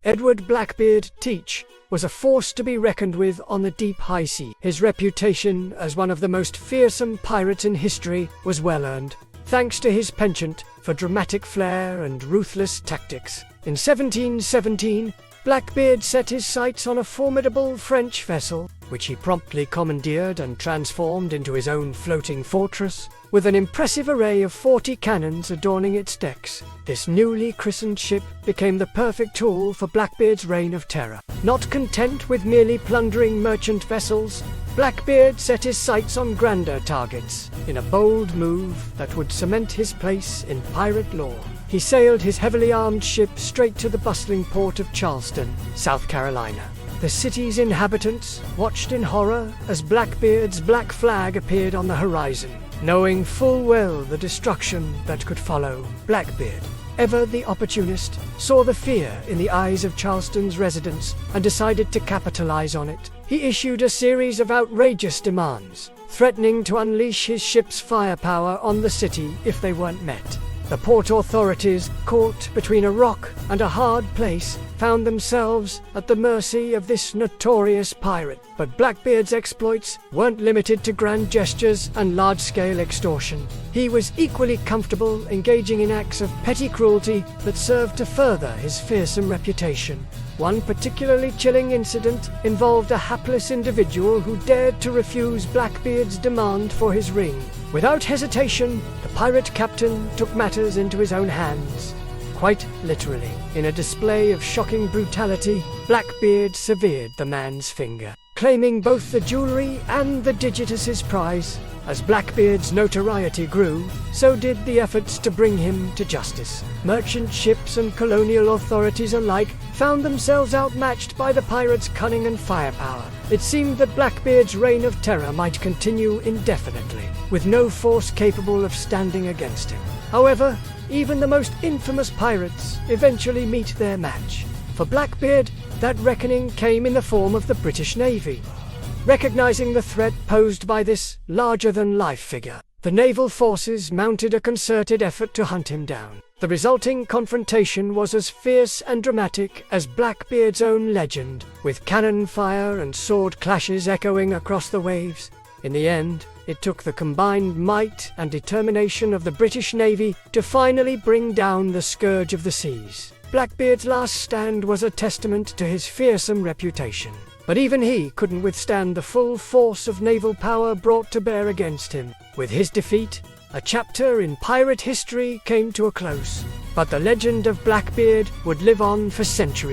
Edward Blackbeard Teach was a force to be reckoned with on the deep high sea. His reputation as one of the most fearsome pirates in history was well earned, thanks to his penchant for dramatic flair and ruthless tactics. In 1717, Blackbeard set his sights on a formidable French vessel, which he promptly commandeered and transformed into his own floating fortress, with an impressive array of 40 cannons adorning its decks. This newly christened ship became the perfect tool for Blackbeard's reign of terror. Not content with merely plundering merchant vessels, Blackbeard set his sights on grander targets, in a bold move that would cement his place in pirate lore. He sailed his heavily armed ship straight to the bustling port of Charleston, South Carolina. The city's inhabitants watched in horror as Blackbeard's black flag appeared on the horizon. Knowing full well the destruction that could follow, Blackbeard, ever the opportunist, saw the fear in the eyes of Charleston's residents and decided to capitalize on it. He issued a series of outrageous demands, threatening to unleash his ship's firepower on the city if they weren't met. The port authorities, caught between a rock and a hard place, found themselves at the mercy of this notorious pirate. But Blackbeard's exploits weren't limited to grand gestures and large-scale extortion. He was equally comfortable engaging in acts of petty cruelty that served to further his fearsome reputation. One particularly chilling incident involved a hapless individual who dared to refuse Blackbeard's demand for his ring. Without hesitation, the pirate captain took matters into his own hands. Quite literally, in a display of shocking brutality, Blackbeard severed the man's finger, claiming both the jewelry and the digit as his prize. As Blackbeard's notoriety grew, so did the efforts to bring him to justice. Merchant ships and colonial authorities alike found themselves outmatched by the pirate's cunning and firepower. It seemed that Blackbeard's reign of terror might continue indefinitely, with no force capable of standing against him. However, even the most infamous pirates eventually meet their match. For Blackbeard, that reckoning came in the form of the British Navy. Recognizing the threat posed by this larger-than-life figure, the naval forces mounted a concerted effort to hunt him down. The resulting confrontation was as fierce and dramatic as Blackbeard's own legend, with cannon fire and sword clashes echoing across the waves. In the end, it took the combined might and determination of the British Navy to finally bring down the scourge of the seas. Blackbeard's last stand was a testament to his fearsome reputation. But even he couldn't withstand the full force of naval power brought to bear against him. With his defeat, a chapter in pirate history came to a close. But the legend of Blackbeard would live on for centuries.